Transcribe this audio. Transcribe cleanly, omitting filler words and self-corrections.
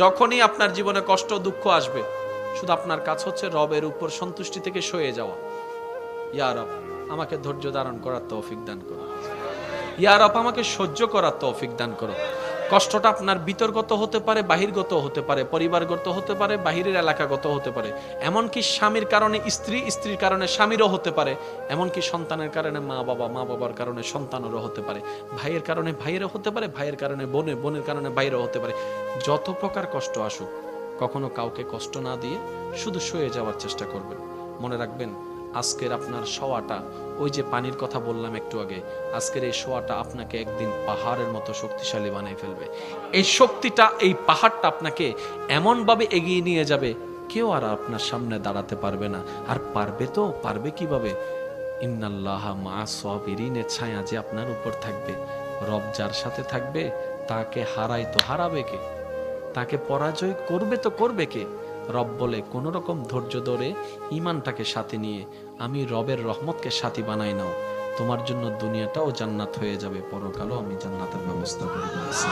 যখনই আপনার জীবনে কষ্ট দুঃখ আসবে, শুধু আপনার কাজ হচ্ছে রবের উপর সন্তুষ্টি থেকে সয়ে যাওয়া। ইয়া রব, আমাকে ধৈর্য ধারণ করার তৌফিক দান করো। ইয়া রব, আমাকে সহ্য করার তৌফিক দান করো। কষ্টটা আপনার ভিতরগত হতে পারে, বাহিরগত হতে পারে, পরিবারগত হতে পারে, বাহিরের এলাকাগত হতে পারে, এমনকি স্বামীর কারণে স্ত্রী, স্ত্রীর কারণে স্বামীরও হতে পারে, এমনকি সন্তানের কারণে মা বাবা, মা বাবার কারণে সন্তানেরও হতে পারে, ভাইয়ের কারণে ভাইয়েরও হতে পারে, ভাইয়ের কারণে বোনে, বোনের কারণে ভাইয়েরও হতে পারে। যত প্রকার কষ্ট আসুক, কখনো কাউকে কষ্ট না দিয়ে শুধু সয়ে যাওয়ার চেষ্টা করবেন। মনে রাখবেন, আজকের আপনার শোয়াটা, ওই যে পানির কথা বললাম একটু আগে, আজকের এই শোয়াটা আপনাকে একদিন পাহাড়ের মতো শক্তিশালী বানিয়ে ফেলবে। এই শক্তিটা, এই পাহাড়টা আপনাকে এমনভাবে এগিয়ে নিয়ে যাবে, কেউ আর আপনার সামনে দাঁড়াতে পারবে না। আর পারবে তো পারবে কিভাবে? ইন্নাল্লাহা মা সাবিরিনের ছায়া যে আপনার উপর থাকবে। রব যার সাথে থাকবে, তাকে হারাই তো হারাবে কে? তাকে পরাজয় করবে তো করবে কে? রব বলে, কোন রকম ধৈর্য ধরে ইমানটাকে সাথে নিয়ে আমি রবের রহমতকে সাথী বানাই নাও, তোমার জন্য দুনিয়াটাও জান্নাত হয়ে যাবে, পরকালও আমি জান্নাতের ব্যবস্থা করে দিয়েছি।